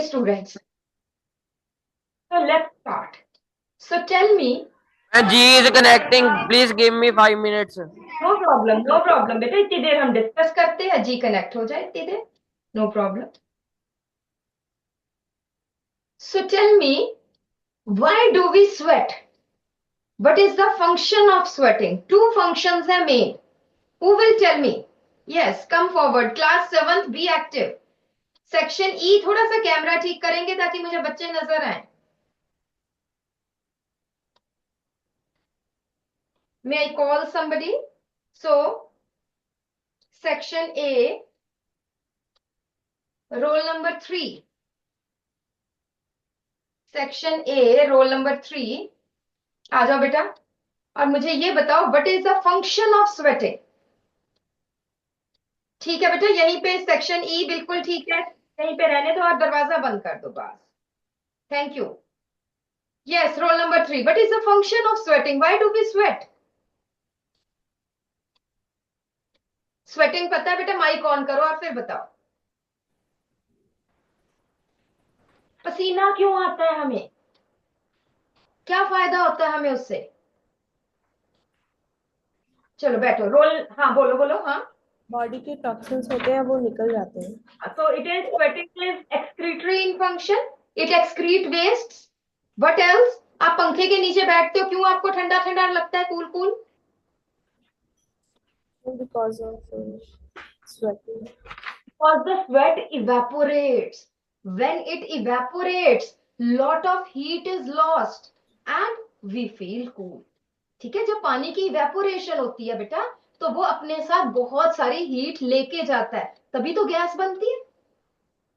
students. So let's start. So tell me. G is connecting. Please give me 5 minutes. No problem, no problem बेटा, इतनी देर हम discuss करते हैं, जी connect हो जाए इतनी देर, no problem. So tell me, why do we sweat? What is the function of sweating? Two functions are made. Who will tell me? Yes, come forward. Class 7th, be active. Section E, थोड़ा सा camera ठीक करेंगे ताकि मुझे बच्चे नजर आए. May I call somebody? So, section A, roll number 3. Section A, roll number 3. आ जाओ बेटा. और मुझे ये बताओ, what is the function of sweating? ठीक है बेटा, यहीं पे सेक्शन ई बिल्कुल ठीक है, यहीं पे रहने दो और दरवाजा बंद कर दो बस. Thank you. Yes, roll number 3, what is the function of sweating? Why do we sweat? Sweating पता है बेटा? माइक ऑन करो और फिर बताओ. पसीना क्यों आता है हमें? क्या फायदा होता है हमें उससे? चलो बैठो. रोल, हाँ बोलो बोलो. हाँ, बॉडी के टॉक्सिन्स होते हैं वो निकल जाते हैं. so it is sweating is excretory in function. It excrete wastes. What else? आप पंखे के नीचे बैठते हो, क्यों आपको ठंडा ठंडा लगता है, cool cool? Because of sweating. Because the sweat evaporates. When it evaporates, lot of heat is lost and we feel cool. ठीक है, जब पानी की इवेपोरेशन होती है बेटा, तो वो अपने साथ बहुत सारी हीट लेके जाता है, तभी तो गैस बनती है,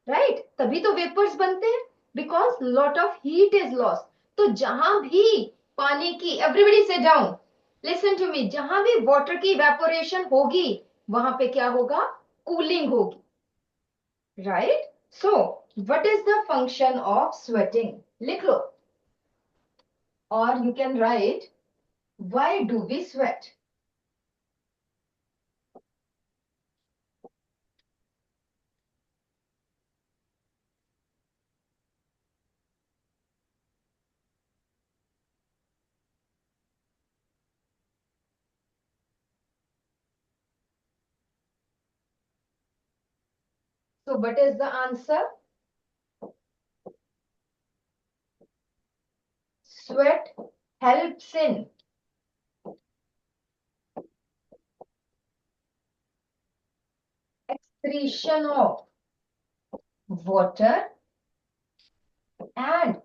राइट? तभी तो वेपर्स बनते हैं, because lot of heat is lost. तो जहां भी पानी की, everybody sit down, listen to me, जहां भी वाटर की इवेपोरेशन होगी वहां पे क्या होगा? कूलिंग होगी, right? So what is the function of sweating? लिख लो. और you can write, why do we sweat? So what is the answer? Sweat helps in excretion of water and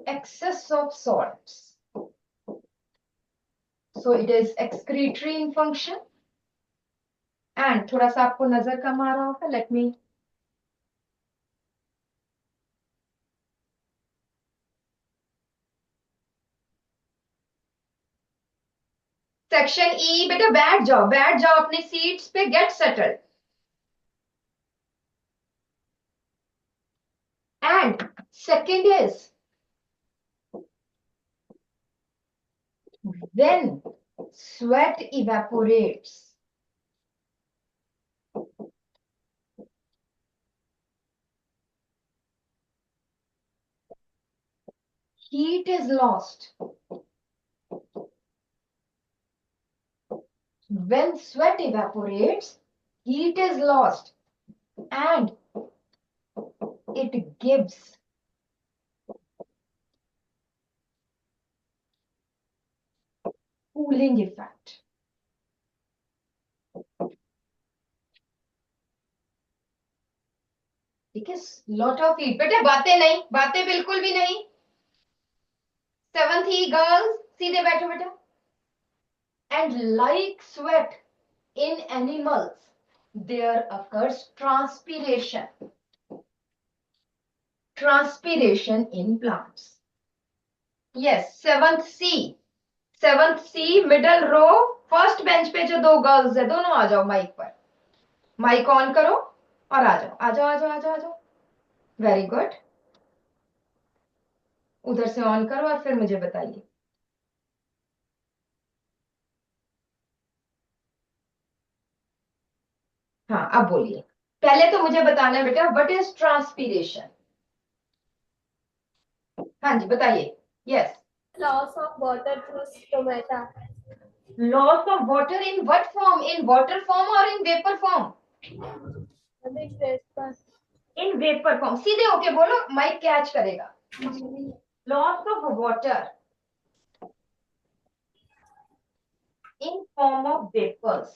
excess of salts. So it is excretory in function. And थोड़ा सा आपको नजर कम आ रहा होगा, let me. Section E बेटा, बैठ जाओ अपनी सीट्स पे, get settled. And second is, when sweat evaporates, heat is lost. When sweat evaporates, heat is lost and it gives cooling effect. ठीक है, लॉट ऑफ हीट. बेटा बातें नहीं, बातें बिल्कुल भी नहीं. सेवंथ ही गर्ल्स, सीधे बैठो बेटा. And like sweat in animals, there occurs transpiration in plants. Yes, seventh C, middle row, first bench पे जो दो गर्ल्स है, दोनों आ जाओ माइक पर. माइक ऑन करो और आ जाओ, आ जाओ, आ जाओ, आ जाओ, आ जाओ. Very good. उधर से ऑन करो और फिर मुझे बताइए. हाँ, अब बोलिए. पहले तो मुझे बताना है बेटा व्हाट इज ट्रांसपीरेशन। हाँ जी बताइए। Yes. Loss of water through stomata. Loss of water in what form, in water form और इन वेपर फॉर्म? अभी वेपर इन वेपर फॉर्म। सीधे होके बोलो, माइक कैच करेगा। Loss of water in form of vapors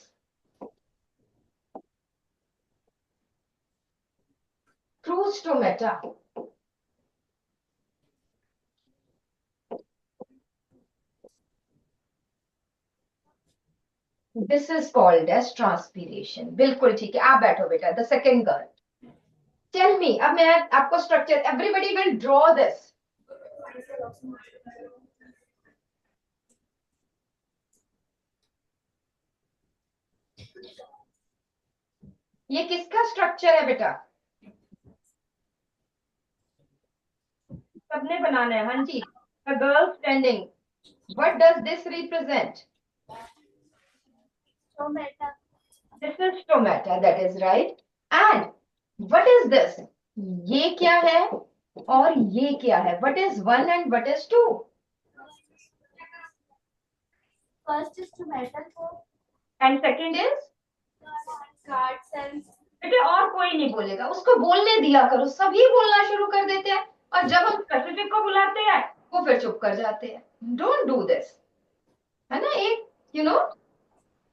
through stomata. This is called as transpiration. बिल्कुल ठीक है, आप बैठो बेटा। The second girl. Tell me, अब मैं आपको structure, everybody will draw this. ये किसका स्ट्रक्चर है बेटा? सबने बनाना है। हाँ जी। A girl standing. What does this represent? stomata. This is stomata. That is right. And what is this? ये क्या है और ये क्या है? What is one and what is two? First is stomata for And second is? guard cells. बेटे और कोई नहीं बोलेगा, उसको बोलने दिया करो। सभी बोलना शुरू कर देते हैं और जब हम स्पेसिफिक को बुलाते हैं वो फिर चुप कर जाते हैं। डोंट डू दिस, है ना। एक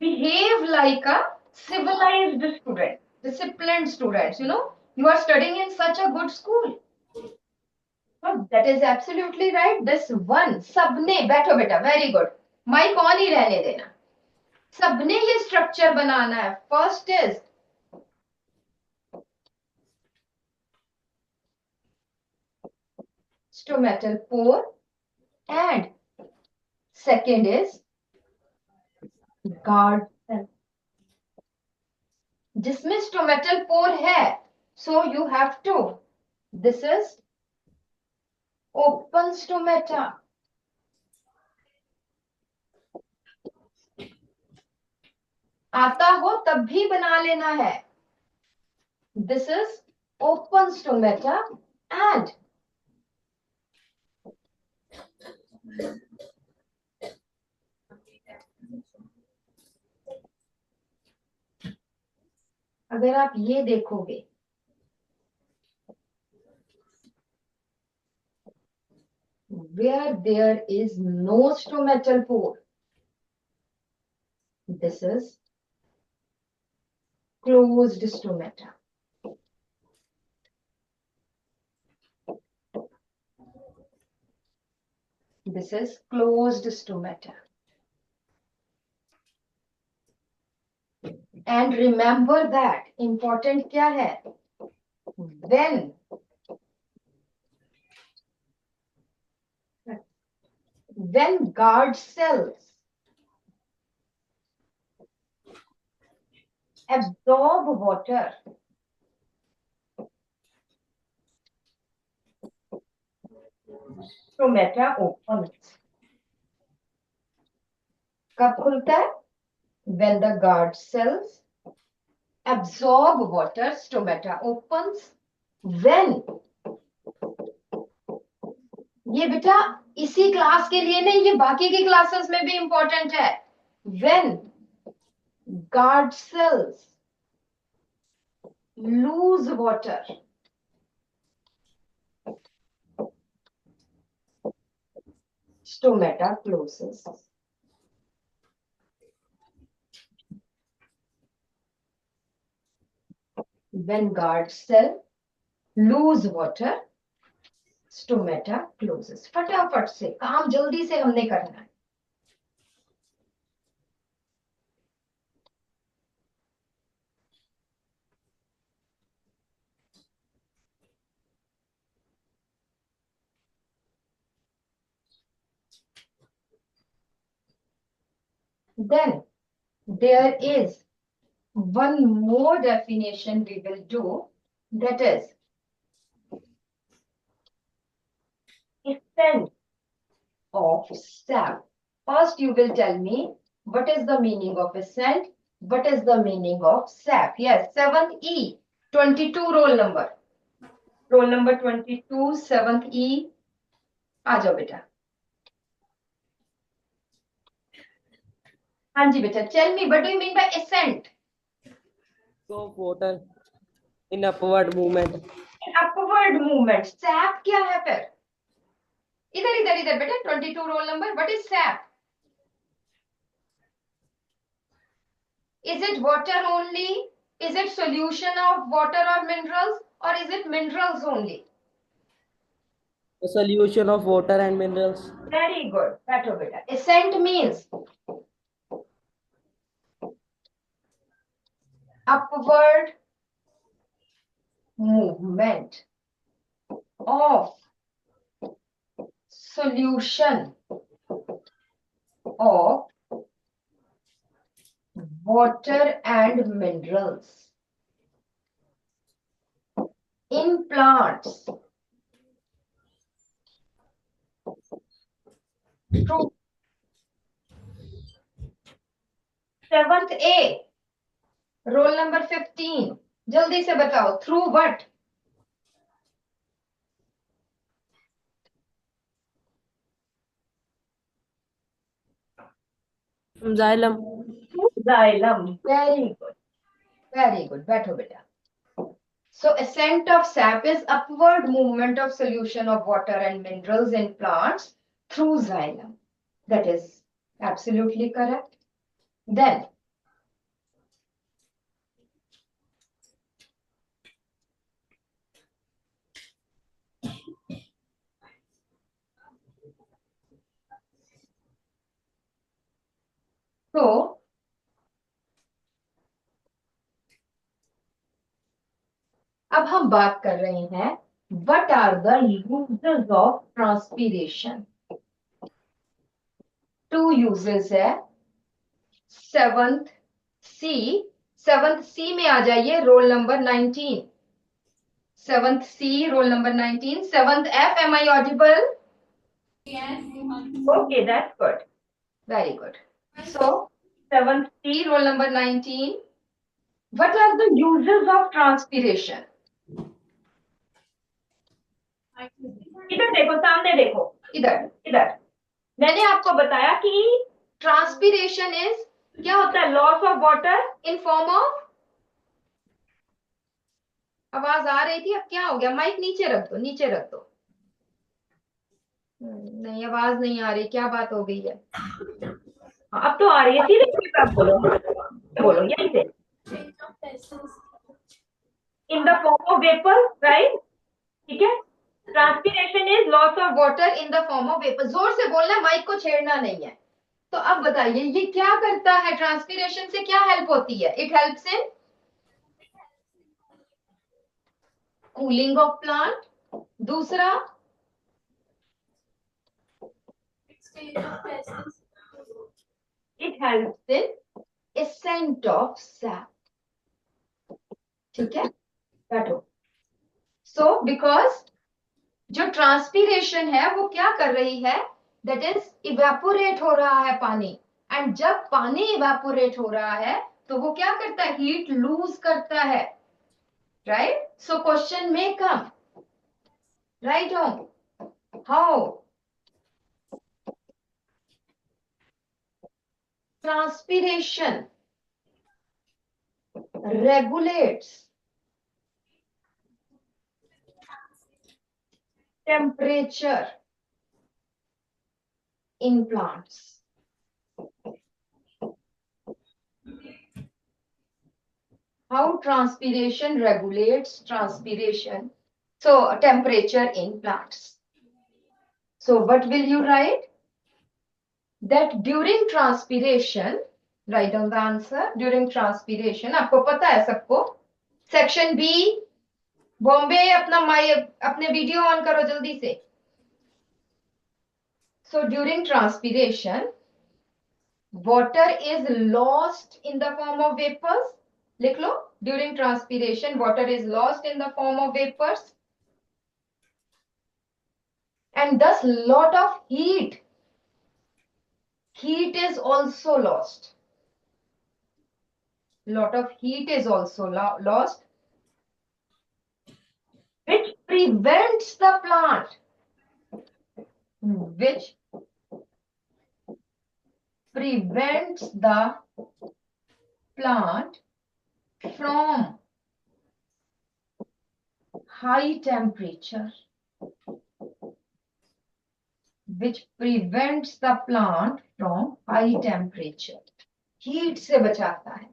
behave like a civilized student, disciplined students, you are studying in such a good school. So that is absolutely right. This one, सबने बैठो बेटा, very good. माइक ऑन ही रहने देना। सबने ये स्ट्रक्चर बनाना है। First is stomatal pore and second is guard cell. जिसमें stomatal pore है, so you have to, this is open stomata. आता हो तब भी बना लेना है। This is open stomata and अगर आप ये देखोगे, where there is no stomatal pore, this is closed stomata. This is closed stomata. And remember that important क्या है? When guard cells absorb water, stomata opens. कब खुलता है? When the guard cells absorb water, stomata opens. When, ये बेटा इसी class के लिए नहीं, ये बाकी की क्लासेस में भी इंपॉर्टेंट है। When guard cells lose water, stomata closes. When guard cell lose water, stomata closes. फटाफट से काम जल्दी से हमने करना है। Then there is one more definition we will do, that is essence of sap. First you will tell me what is the meaning of essence, what is the meaning of sap. Yes, 7th E, 22 role number 22 7th E आ जाओ बेटा। हाँ जी बेटा, tell me what do you mean by ascent? Of water in upward movement. Upward movement. Sap क्या है फिर? इधर इधर इधर बेटा, 22 रोल नंबर, what is sap? Is it water only? Is it solution of water or minerals, or is it minerals only? A solution of water and minerals. Very good. बैठो बेटा। Ascent means upward movement of solution of water and minerals in plants through 7th A, roll number 15, जल्दी से बताओ, through what? Xylem. Xylem. Very good. Very good. बैठो बेटा। So ascent of sap is upward movement of solution of water and minerals in plants through xylem. That is absolutely correct. Then so अब हम बात कर रहे हैं what are the uses of transpiration? Two uses है। 7th C में आ जाइए, roll number 19। 7th C, roll number 19. 7th F, am I audible? Yes. Okay, that's good. Very good. So 7th C, roll number 19. What are the uses of transpiration? इधर देखो, सामने देखो, इधर इधर। मैंने आपको बताया कि ट्रांसपीरेशन इज क्या होता है? Loss of water in form of. आवाज आ रही थी, अब क्या हो गया? माइक नीचे रख दो, नीचे रख दो। नहीं, आवाज नहीं आ रही, क्या बात हो गई है? अब तो आ रही है, सीधे बोलो, बोलो यही से। In the form of vapour, right? ठीक है। Transpiration is loss of water in the form of vapour. जोर से बोलना, माइक को छेड़ना नहीं है। तो अब बताइए ये क्या करता है? ट्रांसपीरेशन से क्या हेल्प होती है? It helps in cooling of plant. दूसरा, it helps in ascent of sap. ठीक है, बैठो। सो बिकॉज जो ट्रांसपीरेशन है वो क्या कर रही है? दैट इज इवेपोरेट हो रहा है पानी। एंड जब पानी इवेपोरेट हो रहा है तो वो क्या करता है? हीट लूज करता है, राइट? सो क्वेश्चन में come, write home, how transpiration regulates temperature in plants. How transpiration regulates transpiration, so temperature in plants. So what will you write? That during transpiration, write down the answer. During transpiration, आपको पता है सबको। Section B, Bombay, अपने video on करो जल्दी से। So during transpiration, water is lost in the form of vapors. लिख लो, during transpiration water is lost in the form of vapors, and thus lot of heat is also lost. Lot of heat is also lost, prevents the plant, which prevents the plant from high temperature, which prevents the plant from high temperature, heat से बचाता है.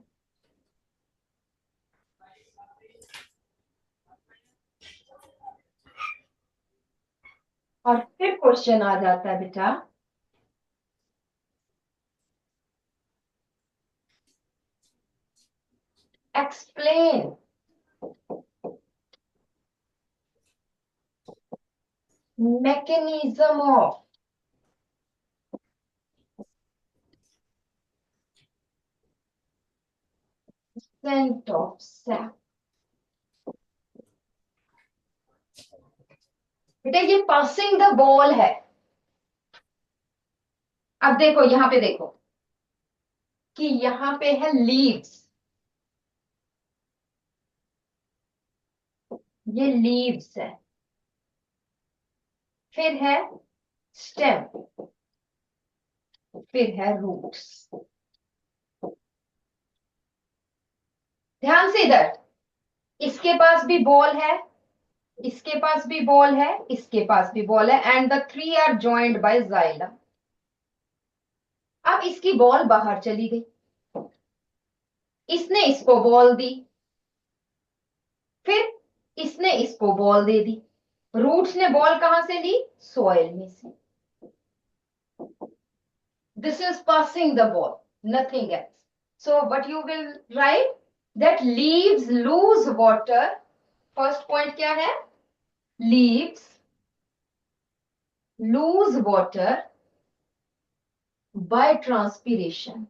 और फिर question आ जाता है बेटा, explain mechanism of ascent of sap. बेटा ये पासिंग द बॉल है. अब देखो यहां पे देखो कि यहां पे है लीव्स, ये लीव्स है, फिर है स्टेम, फिर है रूट्स. ध्यान से इधर, इसके पास भी बॉल है, इसके पास भी बॉल है, इसके पास भी बॉल है, and the three are joined by xylem. अब इसकी बॉल बाहर चली गई, इसने इसको बॉल दी, फिर इसने इसको बॉल दे दी. रूट्स ने बॉल कहां से ली? सॉइल में से. This is passing the ball, nothing else. So what you will write, that leaves lose water. First point क्या है? Leaves lose water by transpiration.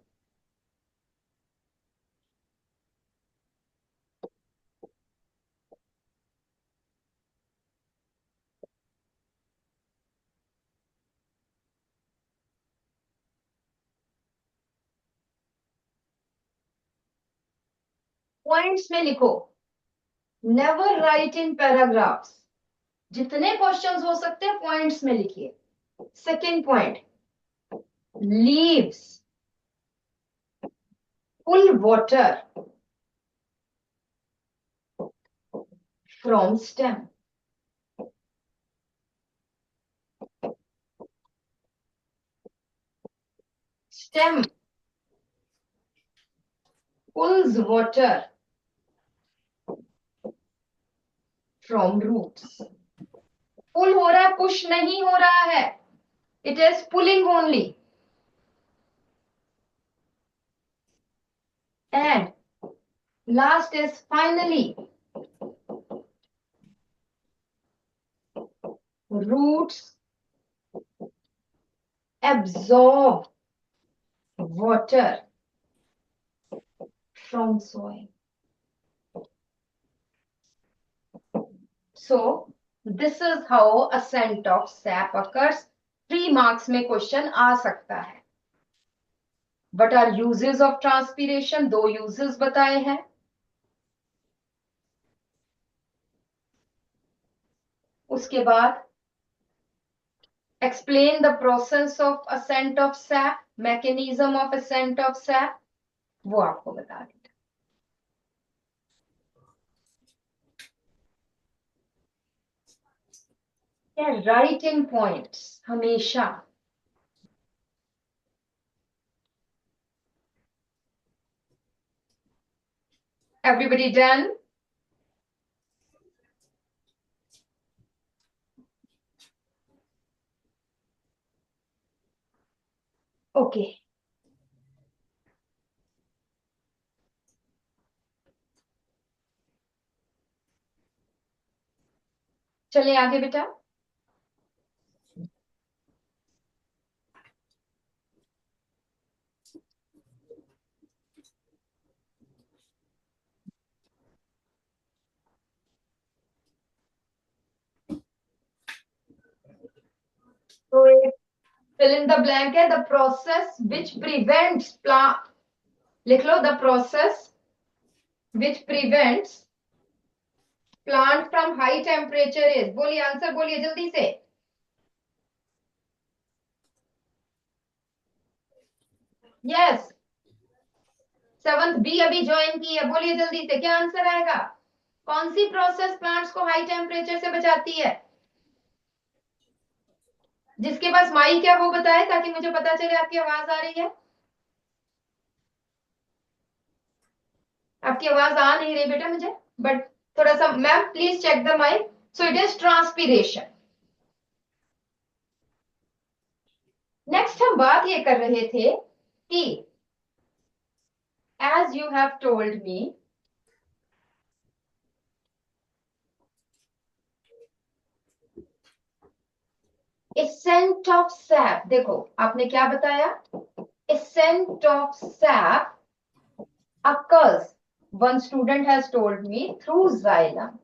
Points में लिखो, नेवर राइट इन पैराग्राफ्स. जितने क्वेश्चंस हो सकते हैं पॉइंट्स में लिखिए. Second point, leaves pull water from stem. Stem pulls water from roots. Pull हो रहा है, पुश नहीं हो रहा है. It is pulling only. And last is finally, roots absorb water from soil. So this is how ascent of sap occurs. 3 marks में question आ सकता है. What are uses of transpiration? 2 uses बताए हैं. उसके बाद explain the process of ascent of sap, mechanism of ascent of sap, वो आपको बता देता. राइट इन पॉइंट्स हमेशा. Everybody done? Okay. चलिए आगे बेटा. तो एक fill in the blank है, the process which prevents plant. लिख लो, the process which prevents plant from high temperature is, बोलिए आंसर बोलिए जल्दी से। यस, सेवंथ बी अभी ज्वाइन की है, बोलिए जल्दी से क्या आंसर आएगा। कौन सी प्रोसेस प्लांट्स को हाई टेम्परेचर से बचाती है। जिसके पास माइक है वो बताए ताकि मुझे पता चले आपकी आवाज आ रही है। आपकी आवाज आ नहीं रही बेटा मुझे, बट थोड़ा सा ma'am please check the mic. So it is transpiration. Next हम बात ये कर रहे थे कि as you have told me, ascent of sap, देखो आपने क्या बताया, ascent of sap occurs, one student has told me, through xylem.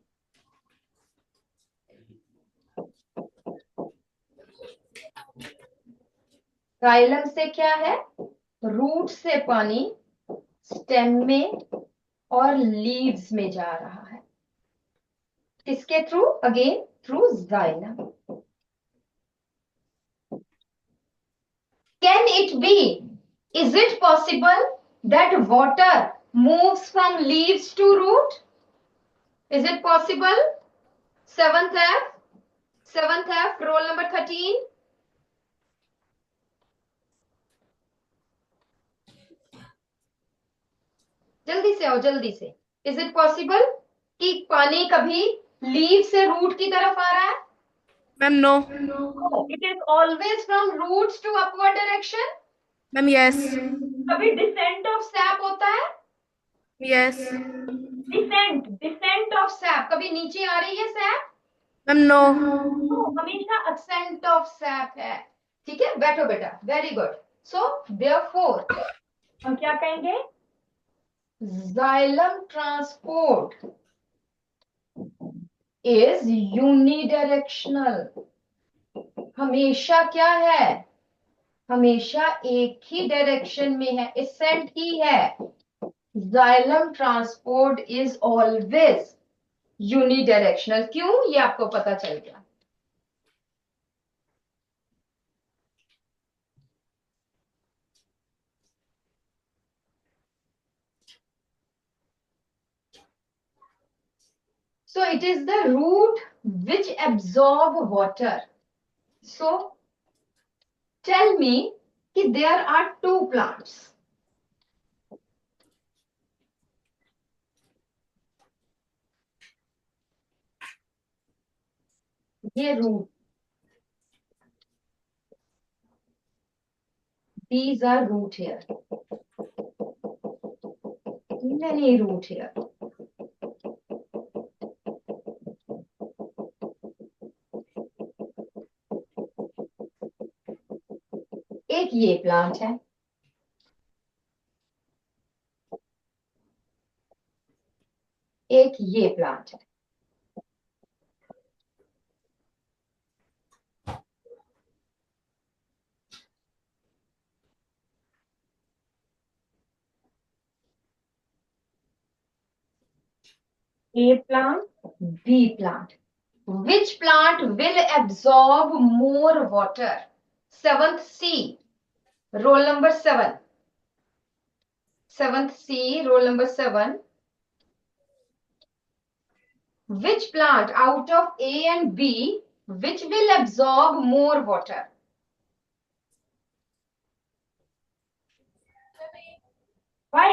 Xylem से क्या है, रूट से पानी स्टेम में और लीव्स में जा रहा है, किसके through, again through xylem. Can it be, is it possible that water moves from leaves to root, is it possible? Seventh F, roll number 13. जल्दी से आओ जल्दी से। इज इट पॉसिबल कि पानी कभी लीव से रूट की तरफ आ रहा है। Ma'am no. It is always from roots to upward direction. Ma'am yes. कभी डिसेंट ऑफ सैप होता है। यस। डिसेंट ऑफ सैप, कभी नीचे आ रही है सैप। Ma'am no. हमेशा असेंट ऑफ सैप है। ठीक है, बैठो बेटा, वेरी गुड। सो देयरफॉर हम क्या कहेंगे, जाइलम ट्रांसपोर्ट इज यूनिडायरेक्शनल। हमेशा क्या है, हमेशा एक ही डायरेक्शन में है, एसेंट ही है। Xylem transport is always unidirectional. क्यों, ये आपको पता चल गया। So it is the root which absorb water. So tell me कि there are two plants. ये root, these are root here, many root here. एक ये प्लांट है, एक ये प्लांट है। A plant, B plant. Which plant will absorb more water? Seventh C, roll number 7. Seventh C, roll number 7. Which plant out of A and B, which will absorb more water? Why?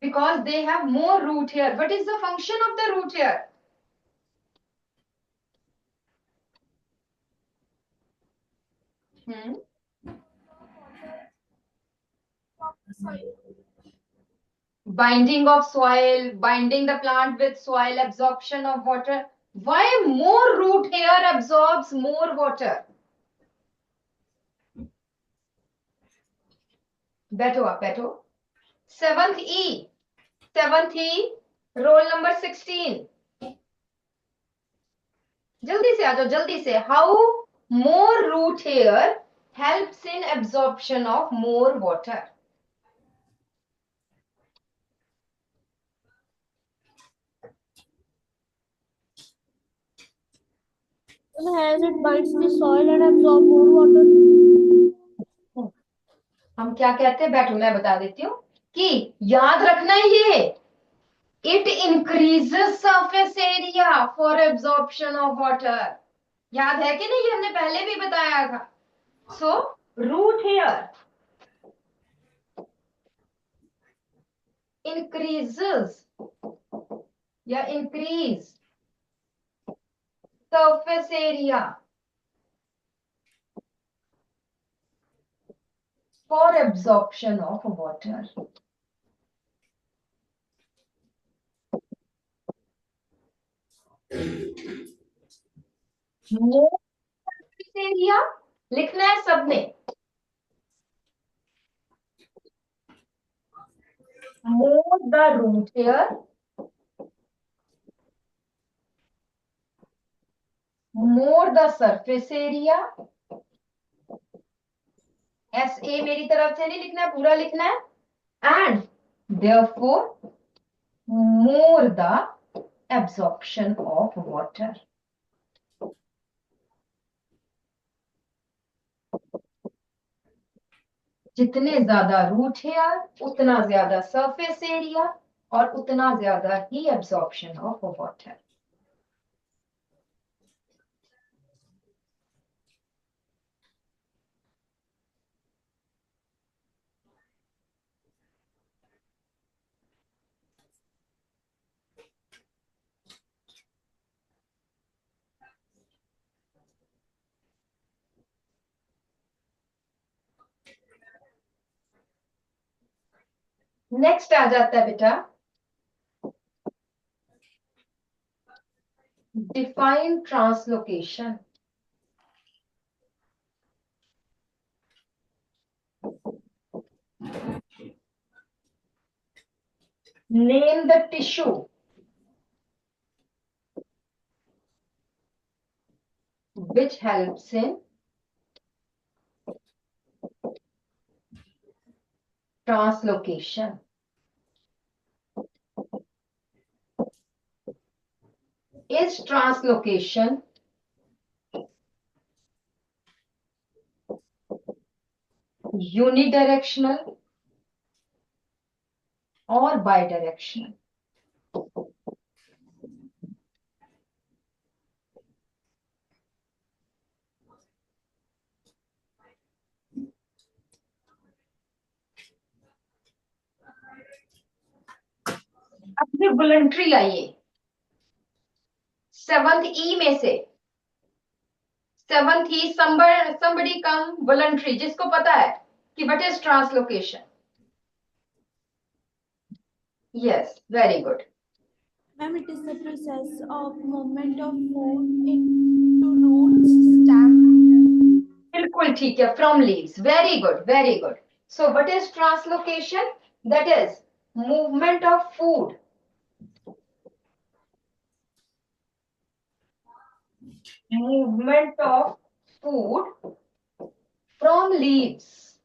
Because they have more root here. What is the function of the root here? Binding of soil, binding the plant with soil, absorption of water. Why more root here absorbs more water? बैठो आप बैठो। Seventh E, roll number 16। जल्दी से आ जाओ जल्दी से। How more root hair helps in absorption of more water. As it bites the soil and absorb more water. हम क्या कहते हैं, बैठो मैं बता देती हूँ कि याद रखना है ये, it increases surface area for absorption of water. याद है कि नहीं, ये हमने पहले भी बताया था। सो रूट हेयर increases या increase surface area for absorption of water. More surface area लिखना है सबने। More the root hair, more the surface area। SA मेरी तरफ से नहीं लिखना है, पूरा लिखना है। And therefore more the absorption of water। जितने ज्यादा रूट हेयर उतना ज्यादा सरफेस एरिया और उतना ज्यादा ही एब्जॉर्प्शन ऑफ वाटर। नेक्स्ट आ जाता है बेटा define translocation. Name the tissue which helps in translocation। Is translocation unidirectional or bidirectional? अब ये वॉलंटरी आइए 7th E में से 7th E somebody come voluntary जिसको पता है कि what is translocation। Yes, very good। Ma'am, it is the process of movement of food into roots, stem. बिल्कुल ठीक है, from leaves। Very good, very good। So what is translocation? That is movement of food from leaves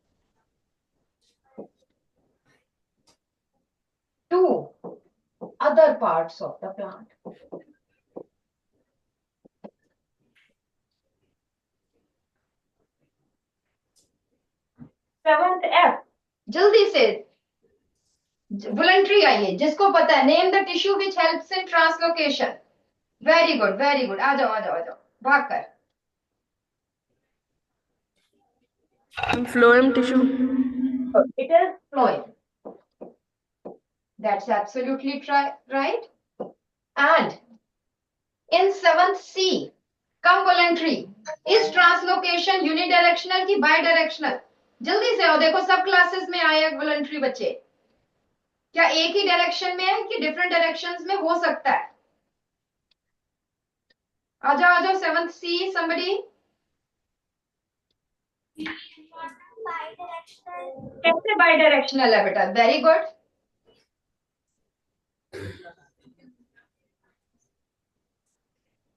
to other parts of the plant। 7th F जल्दी से voluntary आइए जिसको पता है। Name the tissue which helps in translocation. Very good, very good. आ जाओ आ जाओ आ जाओ, भाग कर। Phloem tissue. It is phloem। That's absolutely right। And in 7th C come voluntary, is translocation unidirectional की bidirectional? जल्दी से आओ, देखो सब क्लासेस में आए वॉलंटरी बच्चे। क्या एक ही डायरेक्शन में है कि डिफरेंट डायरेक्शंस में हो सकता है? आ जाओ 7th C somebody। कैसे बाई डायरेक्शनल है बेटा? Very good.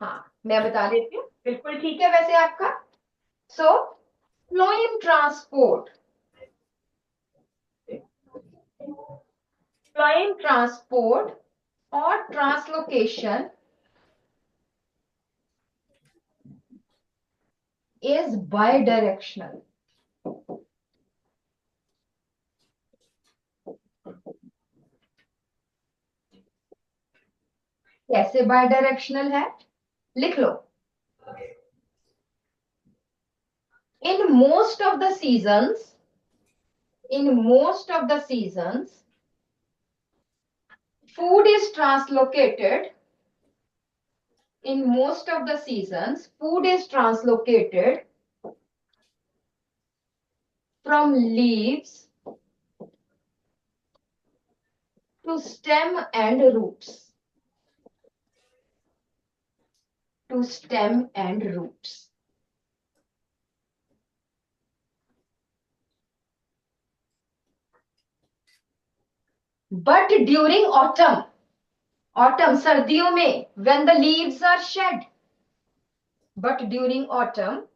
हाँ मैं बता देती हूँ, बिल्कुल ठीक है वैसे आपका। सो फ्लोएम ट्रांसपोर्ट, फ्लोएम ट्रांसपोर्ट और ट्रांसलोकेशन is bidirectional. कैसे bidirectional है? लिख लो. In most of the seasons, food is translocated. In most of the seasons, food is translocated from leaves to stem and roots. To stem and roots. But during autumn, सर्दियों में, when the leaves are shed. But during autumn,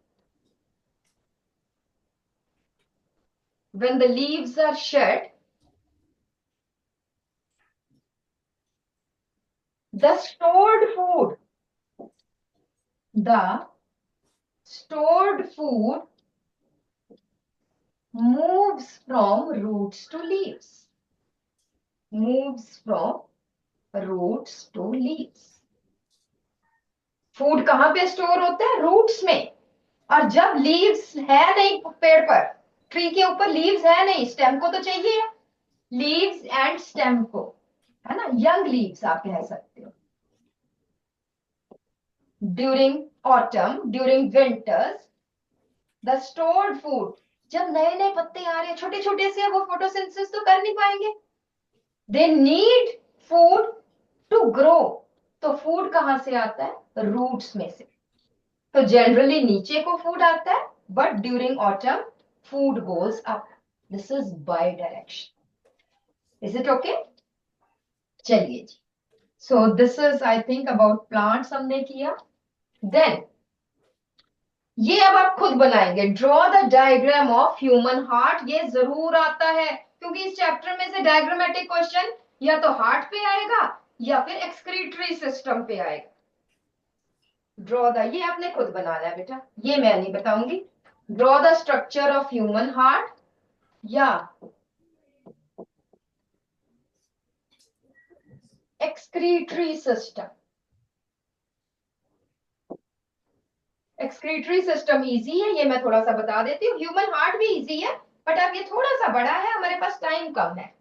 when the leaves are shed, the stored food moves from roots to leaves. Moves from roots to leaves. Food कहां पे store होता है? Roots में. और जब leaves है नहीं पेड़ पर, ट्री के ऊपर लीव्स है नहीं, स्टेम को तो चाहिए, लीव्स एंड स्टेम को, है ना, यंग लीव्स आप कह सकते हो. During autumn, during winters, the stored food, जब नए नए पत्ते आ रहे हैं, छोटे छोटे से, वो फोटोसिंथेसिस तो कर नहीं पाएंगे. They need food to grow. तो फूड कहां से आता है? रूट्स में से. तो जनरली नीचे को फूड आता है, but during autumn food goes up. This is by direction. Is it okay? चलिए जी. So this is I think about plants हमने किया. देन ये अब आप खुद बनाएंगे. Draw the diagram of human heart. ये जरूर आता है, क्योंकि इस चैप्टर में से डायग्रामेटिक क्वेश्चन या तो हार्ट पे आएगा या फिर एक्सक्रीटरी सिस्टम पे आएगा. ड्रॉ द, ये आपने खुद बनाना है बेटा, ये मैं नहीं बताऊंगी. Draw the structure of human heart या excretory system. Excretory system easy है, ये मैं थोड़ा सा बता देती हूँ. ह्यूमन हार्ट भी इजी है, बट अब ये थोड़ा सा बड़ा है, हमारे पास टाइम कम है.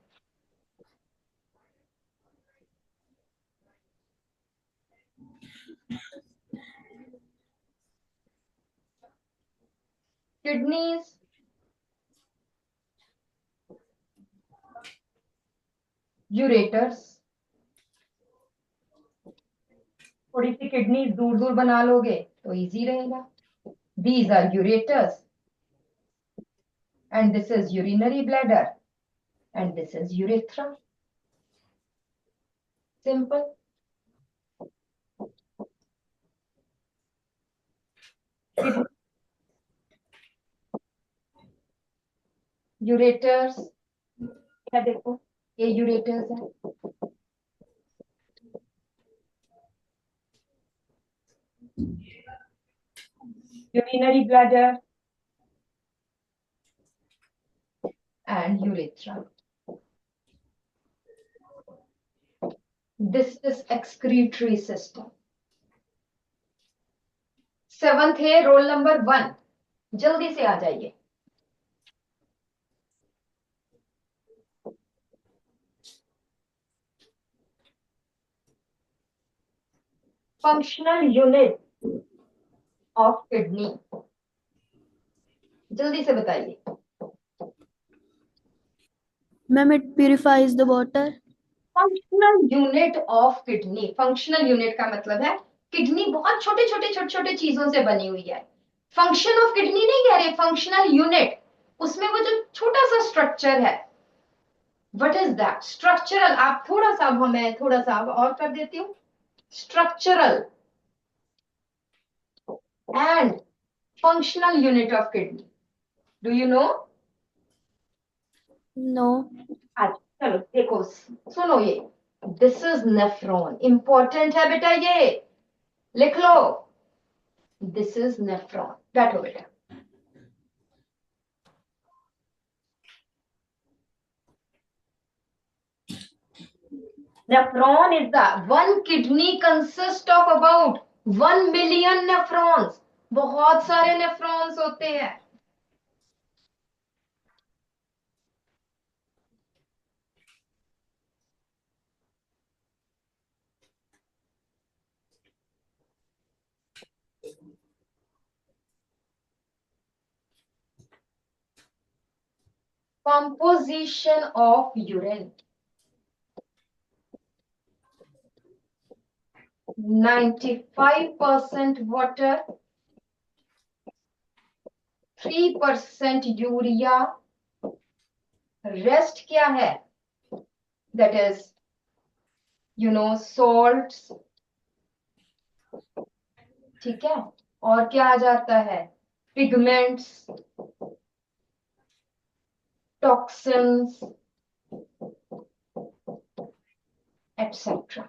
किडनीज, यूरेटर्स, थोड़ी सी किडनी दूर दूर बना लोगे तो इजी रहेगा. These are ureters, and this is urinary bladder, and this is urethra. Simple. Ureters, क्या देखो, ये ureters है. Urinary bladder and urethra. This is excretory system. 7th है रोल नंबर 1. जल्दी से आ जाइए. Functional unit of kidney. जल्दी से बताइए. Ma'am, it purifies the water. Functional unit of kidney. Functional unit का मतलब है किडनी बहुत छोटे छोटे चीजों से बनी हुई है. फंक्शन ऑफ किडनी नहीं कह रहे, फंक्शनल यूनिट. उसमें वो जो छोटा सा स्ट्रक्चर है, व्हाट इज दैट? स्ट्रक्चरल. आप थोड़ा सा, मैं थोड़ा सा और कर देती हूँ. Structural and functional unit of kidney. Do you know? No. अच्छा चलो देखो, सुनो ये. This is nephron. इंपॉर्टेंट है बेटा, ये लिख लो. This is nephron. बैठो बेटा। Nephron is the one kidney consists of about 1 million nephrons. बहुत सारे nephrons होते हैं. Composition of urine. 95% water, 3% urea, rest क्या है? That is, salts. ठीक है, और क्या आ जाता है? Pigments, toxins, etc.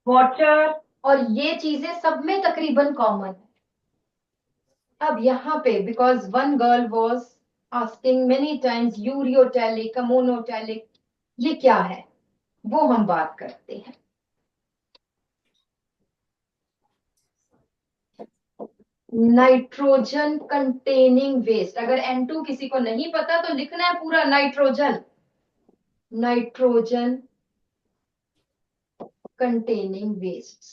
वाटर और ये चीजें सब में तकरीबन कॉमन है. अब यहाँ पे because one girl was asking many times ureotelic, ammonotelic, ये क्या है वो हम बात करते हैं. Nitrogen containing waste. अगर N2 किसी को नहीं पता तो लिखना है पूरा nitrogen. Nitrogen containing waste.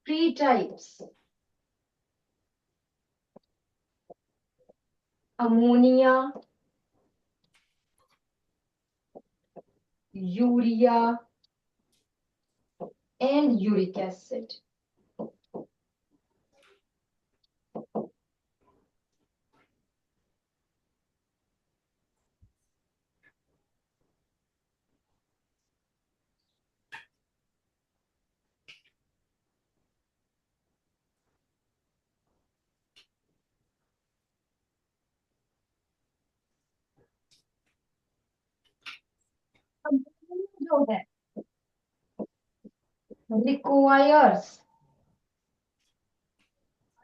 Three types: ammonia, urea, and uric acid. जो है requires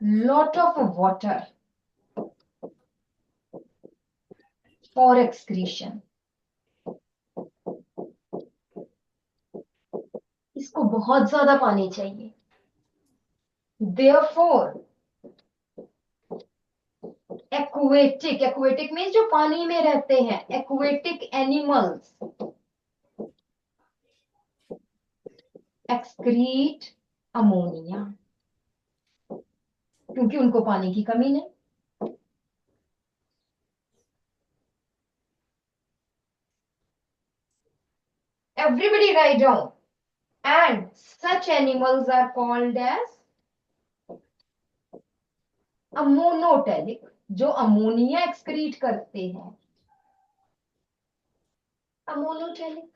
lot of water for excretion. इसको बहुत ज्यादा पानी चाहिए. Therefore, aquatic means जो पानी में रहते हैं, aquatic animals excrete ammonia क्योंकि उनको पानी की कमी नहीं. Everybody write down. And such animals are called as ammonotelic, जो अमोनिया एक्सक्रीट करते हैं. Ammonotelic.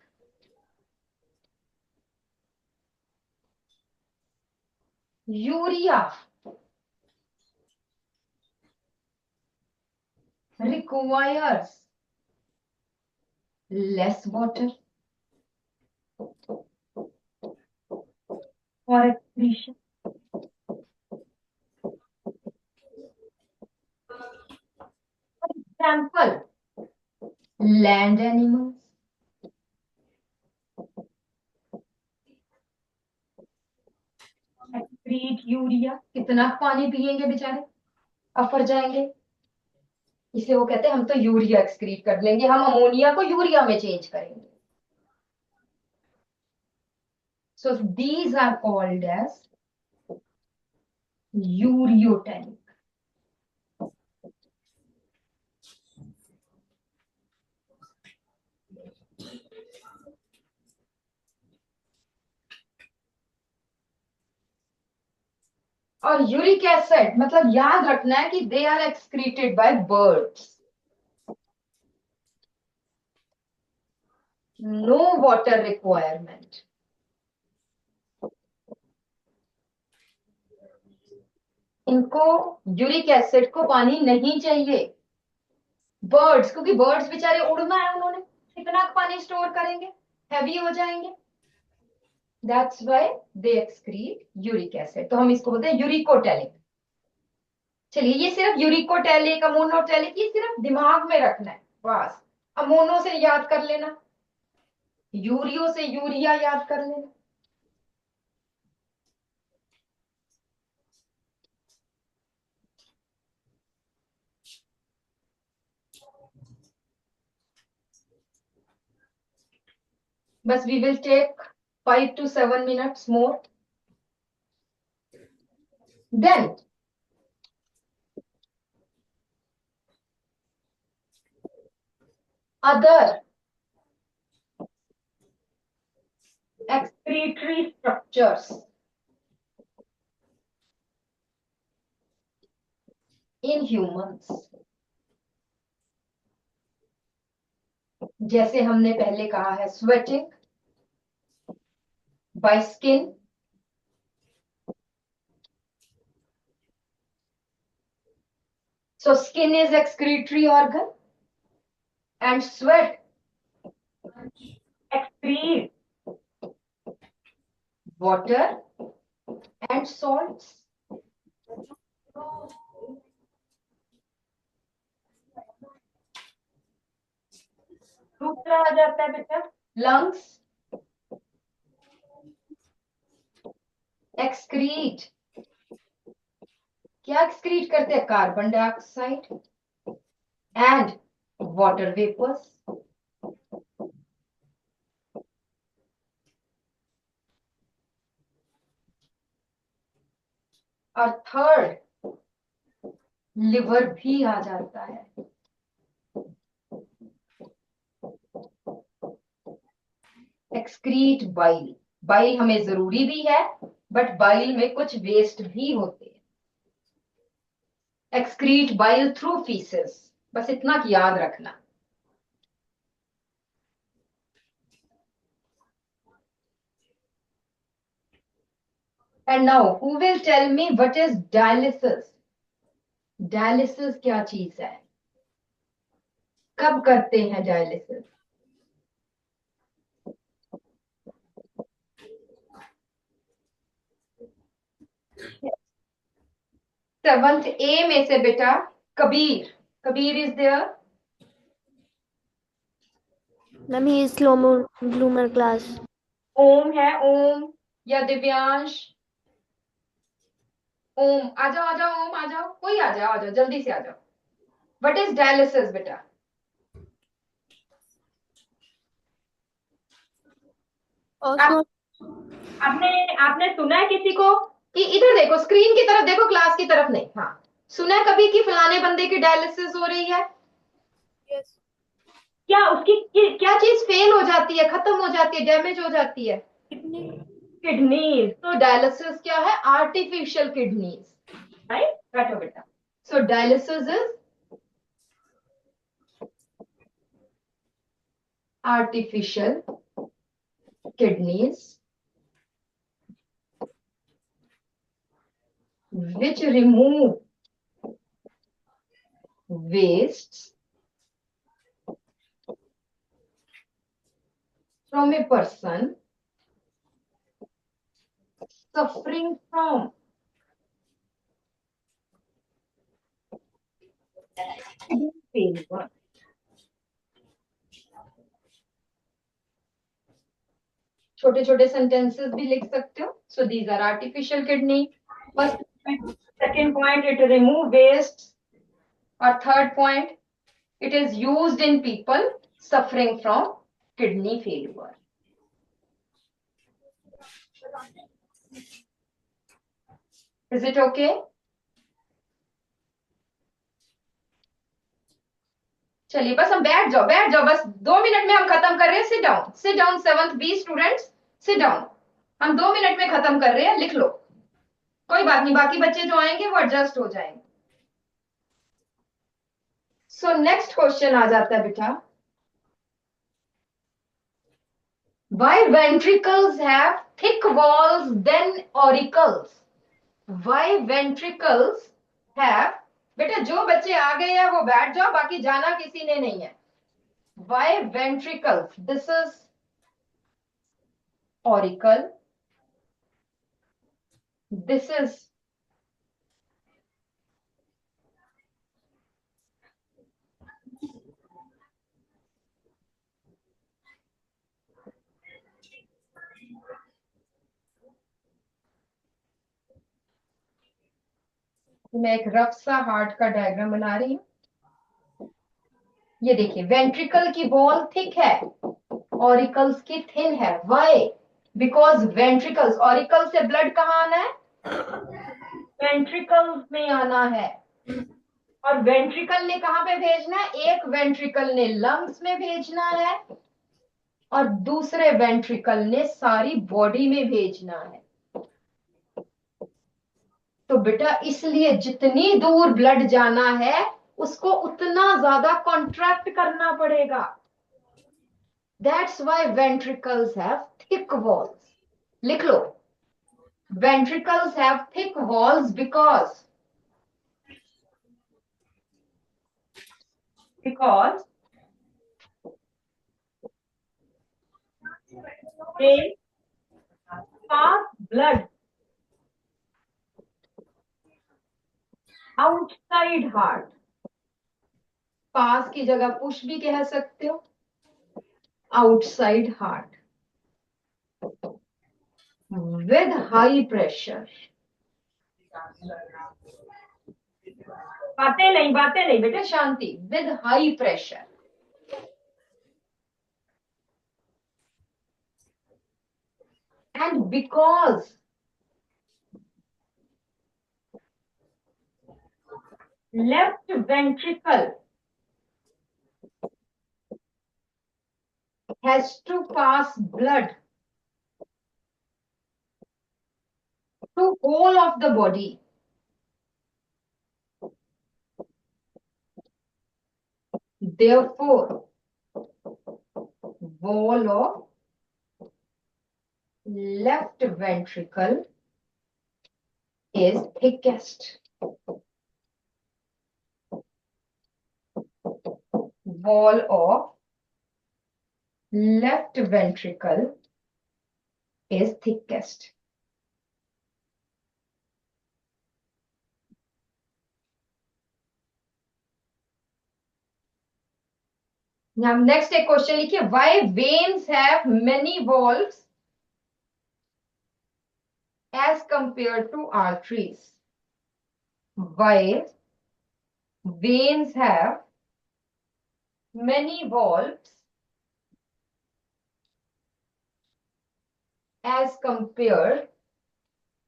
Urea requires less water for excretion. For example, land animals. Excrete urea. कितना पानी पिएंगे बेचारे, अफर जाएंगे. इसे वो कहते हैं हम तो यूरिया एक्सक्रीट कर लेंगे, हम अमोनिया को यूरिया में चेंज करेंगे. So these are called as यूरियोटैनिक. और यूरिक एसिड मतलब याद रखना है कि they are excreted by birds. No water requirement. इनको यूरिक एसिड को पानी नहीं चाहिए। बर्ड्स, क्योंकि बर्ड्स बेचारे उड़ना है, उन्होंने कितना पानी स्टोर करेंगे, हैवी हो जाएंगे। That's why they excrete uric acid. तो हम इसको बोलते हैं यूरिकोटेलिक। चलिए, ये सिर्फ यूरिकोटेलिक, अमोनोटेलिक, ये सिर्फ दिमाग में रखना है बस। अमोनो से याद कर लेना, यूरियो से यूरिया याद कर लेना। बस we will take 5 to 7 minutes more. Then other excretory structures in humans, जैसे हमने पहले कहा है, sweating by skin, so skin is excretory organ and sweat excrete water and salts. दूसरा आ जाता है बेटा लंग्स एक्सक्रीट। क्या एक्सक्रीट करते हैं? Carbon dioxide and water vapours. और थर्ड लिवर भी आ जाता है। Excrete bile. बाइल हमें जरूरी भी है, बट बाइल में कुछ वेस्ट भी होते हैं। एक्सक्रीट बाइल थ्रू फीसेस, बस इतना की याद रखना। And now who will tell me what is dialysis? Dialysis क्या चीज है? कब करते हैं डायलिसिस? सेवंथ ए में से बेटा Kabir. Kabir is there? Ma'am, he is slow bloomer class. Om है, ओम या दिव्यांश? ओम आ जाओ, आ जाओ, ओम आ जाओ, कोई आ जाओ, आ जाओ, जल्दी से आ जाओ। व्हाट इज डायलिसिस बेटा? Also, आपने आपने सुना है किसी को कि, इधर देखो, स्क्रीन की तरफ देखो, क्लास की तरफ नहीं, हाँ, सुना है कभी कि फलाने बंदे की डायलिसिस हो रही है? yes. क्या उसकी क्या चीज फेल हो जाती है, खत्म हो जाती है, डैमेज हो जाती है? Kidney. किडनीज। तो डायलिसिस क्या है? Artificial kidneys, right? बैठो बेटा। So dialysis is artificial kidneys which remove wastes from a person suffering from kidney failure. छोटे छोटे सेंटेंसेस भी लिख सकते हो। So these are artificial kidney. First point, second point, it remove waste, और third point, it is used in people suffering from kidney failure. Is it okay? चलिए बस हम बैठ जाओ, बैठ जाओ, बस 2 मिनट में हम खत्म कर रहे हैं। Sit down, sit down, seventh B students, sit down. हम 2 मिनट में खत्म कर रहे हैं, लिख लो, कोई बात नहीं, बाकी बच्चे जो आएंगे वो एडजस्ट हो जाएंगे। सो नेक्स्ट क्वेश्चन आ जाता है बेटा, why ventricles have thick walls than auricles? Why ventricles have, बेटा जो बच्चे आ गए हैं वो बैठ जाओ, बाकी जाना किसी ने नहीं है. Why ventricles? This is auricle. This is मैं एक रफ सा हार्ट का डायग्राम बना रही हूँ. ये देखिए, वेंट्रिकल की वॉल थिक है, ऑरिकल्स की थिन है. व्हाई? बिकॉज वेंट्रिकल्स, ऑरिकल से ब्लड कहाँ आना है? वेंट्रिकल्स में आना है. और वेंट्रिकल ने कहां पे भेजना है? एक वेंट्रिकल ने लंग्स में भेजना है और दूसरे वेंट्रिकल ने सारी बॉडी में भेजना है. तो बेटा इसलिए जितनी दूर ब्लड जाना है उसको उतना ज्यादा कॉन्ट्रैक्ट करना पड़ेगा. That's why ventricles have thick walls. लिख लो, ventricles have thick walls because they pass blood outside heart. पास की जगह पुश भी कह सकते हो. Outside heart with high pressure. बातें नहीं बेटा, शांति. with high pressure. And because left ventricle has to pass blood to whole of the body, therefore wall of left ventricle is thickest. Wall of left ventricle is thickest. Now next एक question लिखिए, why veins have many valves as compared to arteries? Why veins have many valves as compared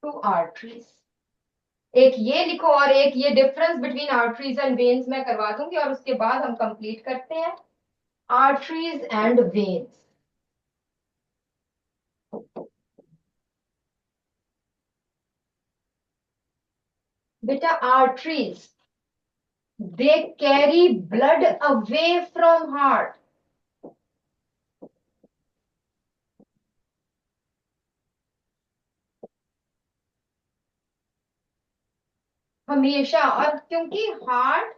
to arteries? एक ये लिखो और एक ये difference between arteries and veins मैं करवा दूंगी और उसके बाद हम कंप्लीट करते हैं. Arteries and veins. बेटा arteries, they carry blood away from heart. हमेशा. और क्योंकि हार्ट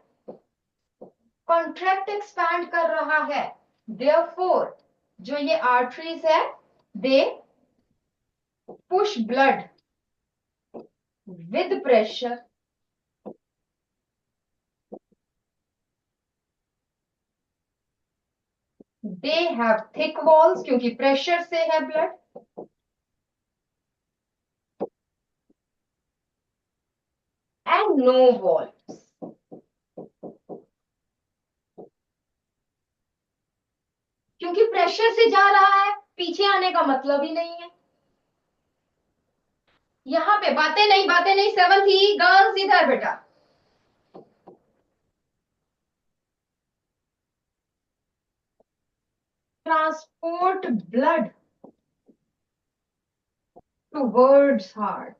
कॉन्ट्रैक्ट एक्सपैंड कर रहा है, therefore जो ये आर्टरीज है they push blood with pressure they have thick walls क्योंकि प्रेशर से है ब्लड, and no walls. क्योंकि प्रेशर से जा रहा है, पीछे आने का मतलब ही नहीं है. यहां पे बातें नहीं. सेवंथ ही गर्ल्स इधर बेटा. Transport blood towards heart.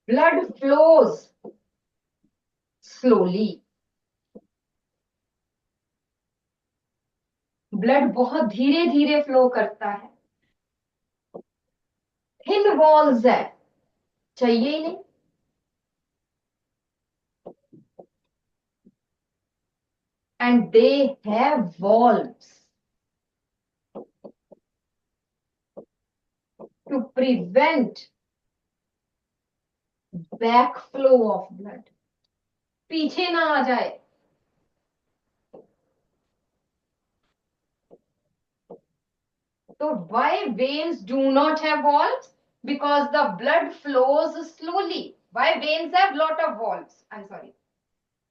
Blood flows slowly. Blood बहुत धीरे धीरे फ्लो करता है, थिन वॉल्स है, चाहिए ही नहीं। And they have valves to prevent back flow of blood, पीछे ना आ जाए। तो why veins do not have valves? Because the blood flows slowly. Why veins have lot of valves? I'm sorry.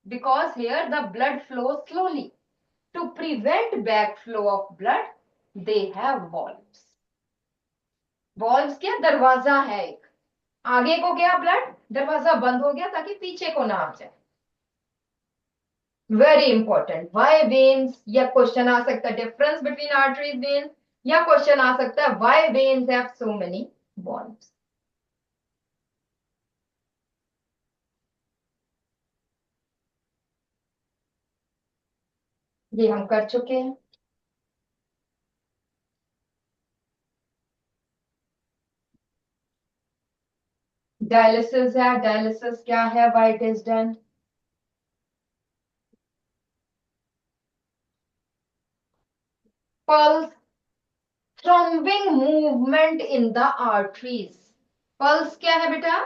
Because here the blood flows slowly. To prevent backflow of blood, they have valves. Valves क्या? दरवाजा है एक, आगे को गया blood, दरवाजा बंद हो गया ताकि पीछे को ना आ जाए। Very important. वाई वेन्स, या क्वेश्चन आ सकता है डिफरेंस बिटवीन आर्टरीज वेन्स, या क्वेश्चन आ सकता है why veins have so many valves. ये हम कर चुके हैं। डायलिसिस है, डायलिसिस क्या है, why it is done? Pulse throbbing movement in the arteries. Pulse क्या है बेटा?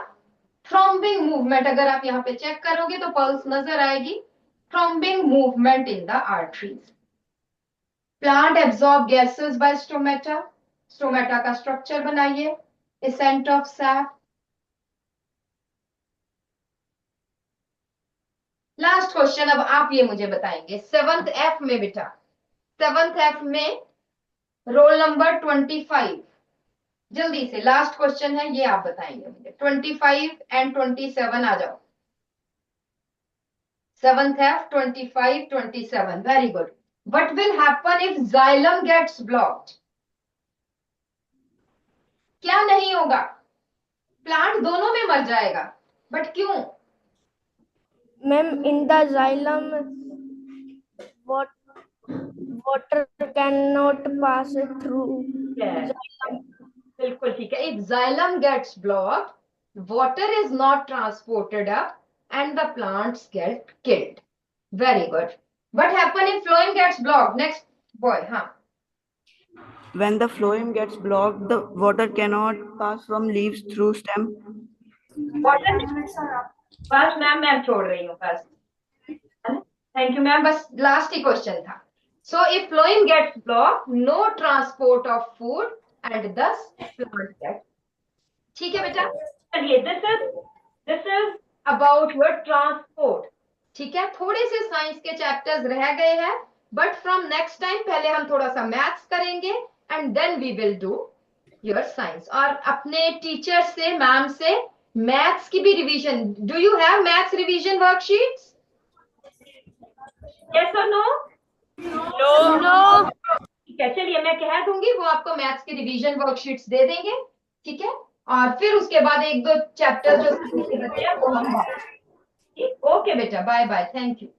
Throbbing movement. अगर आप यहाँ पे चेक करोगे तो पल्स नजर आएगी, throbbing movement in the arteries. Plant absorb gases by stomata. Stomata का स्ट्रक्चर बनाइए, ascent of sap. Last question अब आप ये मुझे बताएंगे 7th F में बेटा, 7th F में रोल नंबर 25, जल्दी से लास्ट क्वेश्चन है ये आप बताएंगे मुझे। 25 एंड 27 आ जाओ। 7th F 25 27, very good. What will happen if xylem gets blocked? क्या नहीं होगा? प्लांट दोनों में मर जाएगा, बट क्यों? Ma'am, in the xylem, water cannot pass through. Yes. बिल्कुल ठीक है। If xylem gets blocked, water is not transported up and the plants get killed. Very good. What happen if phloem gets blocked? Next boy, हाँ। When the phloem gets blocked, the water cannot pass from leaves through stem. Water बस ma'am मैं छोड़ रही हूँ बस। Thank you ma'am, बस last ही question था। So if phloem gets blocked, no transport of food and thus plant get। ठीक है बेटा, चलिए this is about your transport। ठीक है, थोड़े से साइंस के चैप्टर्स रह गए हैं, बट फ्रॉम नेक्स्ट टाइम पहले हम थोड़ा सा मैथ्स करेंगे and then we will do your science. और अपने टीचर से, मैम से मैथ्स की भी revision. Do you have maths revision worksheets? Yes और नो? नो। ठीक है, चलिए मैं कह दूंगी, वो आपको मैथ्स की रिवीजन वर्कशीट्स दे देंगे। ठीक है, और फिर उसके बाद एक दो चैप्टर जो बचे हैं वो हम। ओके बेटा, बाय बाय, थैंक यू।